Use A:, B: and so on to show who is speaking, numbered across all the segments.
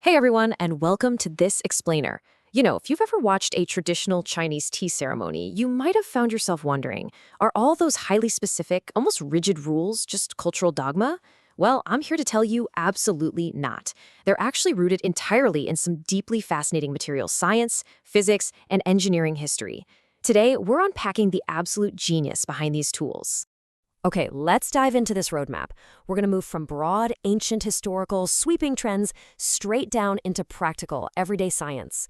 A: Hey everyone, and welcome to this explainer. If you've ever watched a traditional Chinese tea ceremony, you might have found yourself wondering, are all those highly specific, almost rigid rules just cultural dogma? Well, I'm here to tell you absolutely not. They're actually rooted entirely in some deeply fascinating materials science, physics, and engineering history. Today, we're unpacking the absolute genius behind these tools. Okay, let's dive into this roadmap. We're going to move from broad, ancient, historical, sweeping trends straight down into practical, everyday science.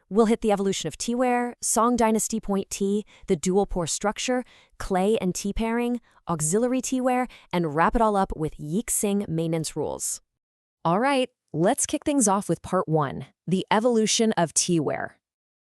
A: We'll hit the evolution of teaware, Song Dynasty point tea, the dual-pore structure, clay and tea pairing, auxiliary teaware, and wrap it all up with Yixing maintenance rules. All right, let's kick things off with part 1, the evolution of teaware.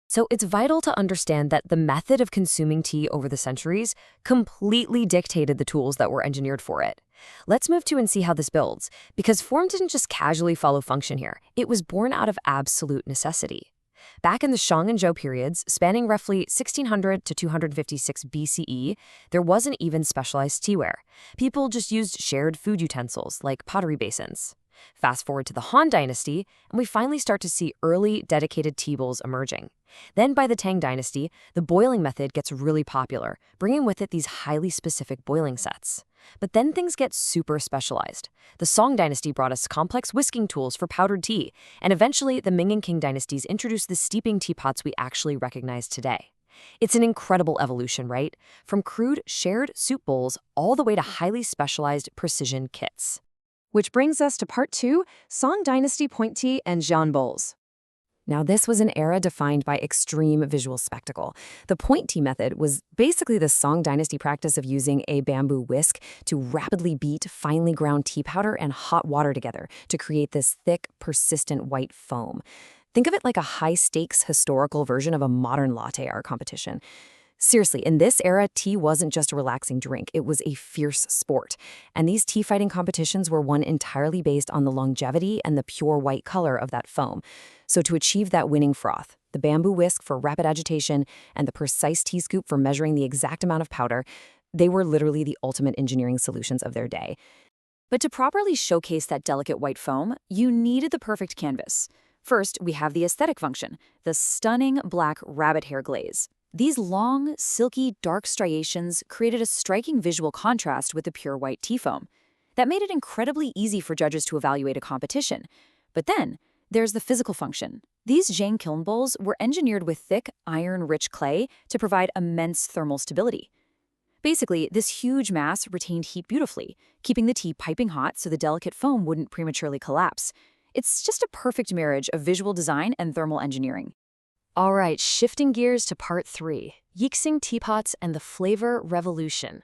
A: So it's vital to understand that the method of consuming tea over the centuries completely dictated the tools that were engineered for it. Let's move to and see how this builds, because form didn't just casually follow function here. It was born out of absolute necessity. Back in the Shang and Zhou periods, spanning roughly 1600 to 256 BCE, there wasn't even specialized teaware. People just used shared food utensils like pottery basins. Fast forward to the Han Dynasty, and we finally start to see early, dedicated tea bowls emerging. Then by the Tang Dynasty, the boiling method gets really popular, bringing with it these highly specific boiling sets. But then things get super specialized. The Song Dynasty brought us complex whisking tools for powdered tea, and eventually the Ming and Qing dynasties introduced the steeping teapots we actually recognize today. It's an incredible evolution, right? From crude, shared soup bowls all the way to highly specialized precision kits. Which brings us to part 2, Song Dynasty point tea and Jian bowls. Now, this was an era defined by extreme visual spectacle. The point tea method was basically the Song Dynasty practice of using a bamboo whisk to rapidly beat finely ground tea powder and hot water together to create this thick, persistent white foam. Think of it like a high-stakes historical version of a modern latte art competition. Seriously, in this era, tea wasn't just a relaxing drink, it was a fierce sport. And these tea fighting competitions were won entirely based on the longevity and the pure white color of that foam. So to achieve that winning froth, the bamboo whisk for rapid agitation and the precise tea scoop for measuring the exact amount of powder, they were literally the ultimate engineering solutions of their day. But to properly showcase that delicate white foam, you needed the perfect canvas. First, we have the aesthetic function, the stunning black rabbit hair glaze. These long, silky, dark striations created a striking visual contrast with the pure white tea foam. That made it incredibly easy for judges to evaluate a competition. But then, there's the physical function. These Zhang kiln bowls were engineered with thick, iron-rich clay to provide immense thermal stability. Basically, this huge mass retained heat beautifully, keeping the tea piping hot so the delicate foam wouldn't prematurely collapse. It's just a perfect marriage of visual design and thermal engineering. All right, shifting gears to part 3, Yixing teapots and the flavor revolution.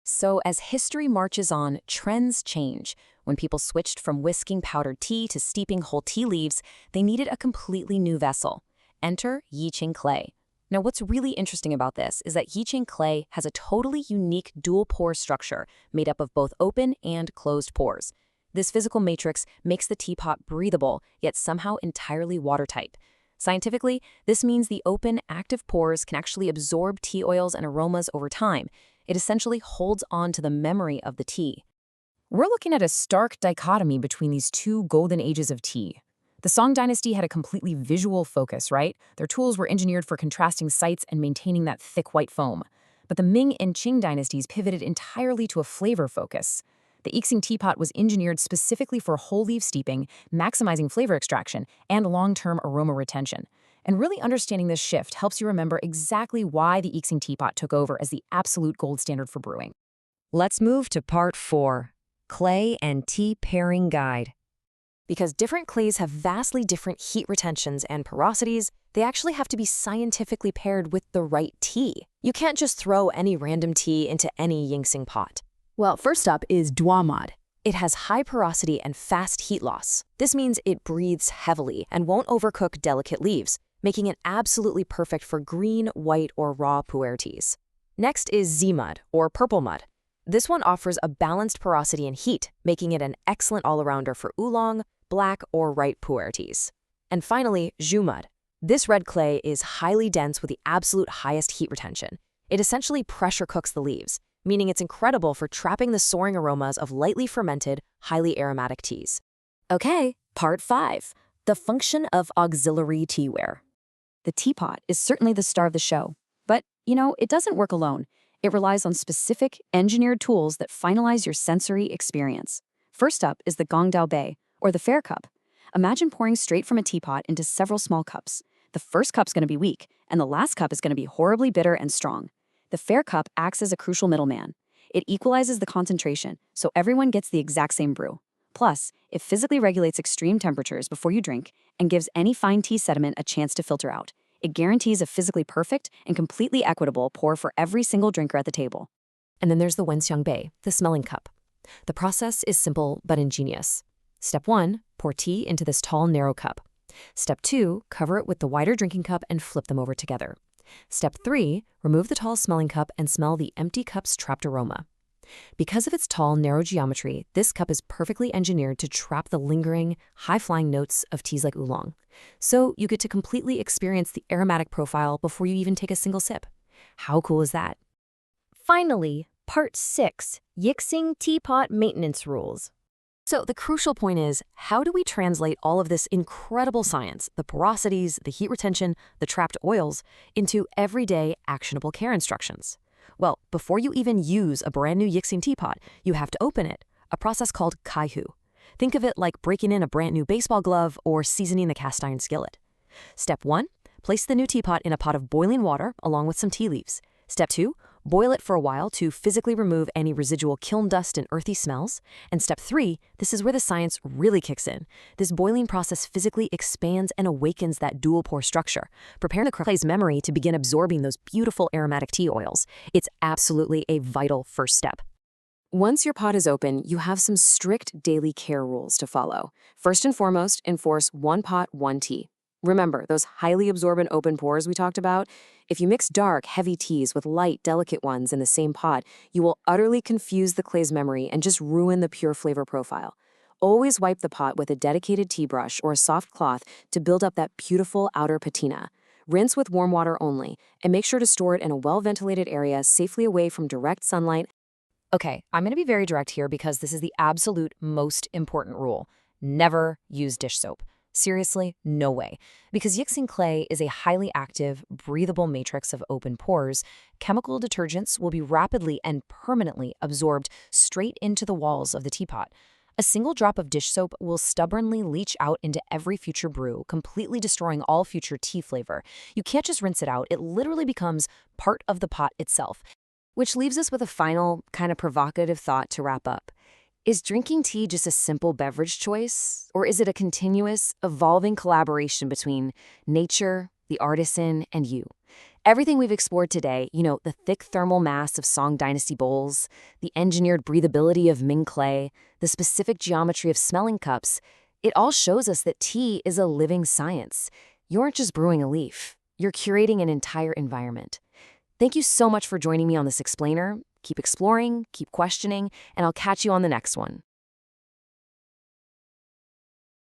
A: So as history marches on, trends change. When people switched from whisking powdered tea to steeping whole tea leaves, they needed a completely new vessel. Enter Yixing clay. Now what's really interesting about this is that Yixing clay has a totally unique dual-pore structure made up of both open and closed pores. This physical matrix makes the teapot breathable, yet somehow entirely watertight. Scientifically, this means the open, active pores can actually absorb tea oils and aromas over time. It essentially holds on to the memory of the tea. We're looking at a stark dichotomy between these two golden ages of tea. The Song Dynasty had a completely visual focus, right? Their tools were engineered for contrasting sights and maintaining that thick white foam. But the Ming and Qing dynasties pivoted entirely to a flavor focus. The Yixing teapot was engineered specifically for whole leaf steeping, maximizing flavor extraction, and long-term aroma retention. And really understanding this shift helps you remember exactly why the Yixing teapot took over as the absolute gold standard for brewing. Let's move to part 4, Clay and Tea Pairing Guide. Because different clays have vastly different heat retentions and porosities, they actually have to be scientifically paired with the right tea. You can't just throw any random tea into any Yixing pot. Well, first up is Dual-Pore. It has high porosity and fast heat loss. This means it breathes heavily and won't overcook delicate leaves, making it absolutely perfect for green, white, or raw pu'er teas. Next is Zimud, or purple mud. This one offers a balanced porosity and heat, making it an excellent all-arounder for oolong, black, or white pu'er teas. And finally, Zhumud. This red clay is highly dense with the absolute highest heat retention. It essentially pressure cooks the leaves, meaning it's incredible for trapping the soaring aromas of lightly fermented, highly aromatic teas. Okay, part 5,
B: The function of auxiliary teaware. The teapot is certainly the star of the show, but, it doesn't work alone. It relies on specific, engineered tools that finalize your sensory experience. First up is the gongdao bei, or the fair cup. Imagine pouring straight from a teapot into several small cups. The first cup's going to be weak, and the last cup is going to be horribly bitter and strong. The fair cup acts as a crucial middleman. It equalizes the concentration, so everyone gets the exact same brew. Plus, it physically regulates extreme temperatures before you drink and gives any fine tea sediment a chance to filter out. It guarantees a physically perfect and completely equitable pour for every single drinker at the table.
A: And then there's the wenxiang bei, the smelling cup. The process is simple but ingenious. Step 1, pour tea into this tall, narrow cup. Step 2, cover it with the wider drinking cup and flip them over together. Step 3, remove the tall smelling cup and smell the empty cup's trapped aroma. Because of its tall, narrow geometry, this cup is perfectly engineered to trap the lingering, high-flying notes of teas like oolong. So you get to completely experience the aromatic profile before you even take a single sip. How cool is that?
C: Finally, Part 6, Yixing Teapot Maintenance Rules.
A: So the crucial point is, how do we translate all of this incredible science, the porosities, the heat retention, the trapped oils, into everyday actionable care instructions? Well, before you even use a brand new Yixing teapot, you have to open it, a process called kaihu. Think of it like breaking in a brand new baseball glove or seasoning the cast iron skillet. Step 1, place the new teapot in a pot of boiling water along with some tea leaves. Step 2, boil it for a while to physically remove any residual kiln dust and earthy smells. And step 3, this is where the science really kicks in. This boiling process physically expands and awakens that dual-pore structure, preparing the clay's memory to begin absorbing those beautiful aromatic tea oils. It's absolutely a vital first step. Once your pot is open, you have some strict daily care rules to follow. First and foremost, enforce one pot, one tea. Remember, those highly absorbent open pores we talked about? If you mix dark, heavy teas with light, delicate ones in the same pot, you will utterly confuse the clay's memory and just ruin the pure flavor profile. Always wipe the pot with a dedicated tea brush or a soft cloth to build up that beautiful outer patina. Rinse with warm water only, and make sure to store it in a well-ventilated area safely away from direct sunlight. Okay, I'm going to be very direct here because this is the absolute most important rule. Never use dish soap. Seriously, no way. Because Yixing clay is a highly active, breathable matrix of open pores, chemical detergents will be rapidly and permanently absorbed straight into the walls of the teapot. A single drop of dish soap will stubbornly leach out into every future brew, completely destroying all future tea flavor. You can't just rinse it out. It literally becomes part of the pot itself. Which leaves us with a final, kind of provocative thought to wrap up. Is drinking tea just a simple beverage choice, or is it a continuous, evolving collaboration between nature, the artisan, and you? Everything we've explored today, the thick thermal mass of Song Dynasty bowls, the engineered breathability of Ming clay, the specific geometry of smelling cups, it all shows us that tea is a living science. You aren't just brewing a leaf, you're curating an entire environment. Thank you so much for joining me on this explainer. Keep exploring, keep questioning, and I'll catch you on the next one.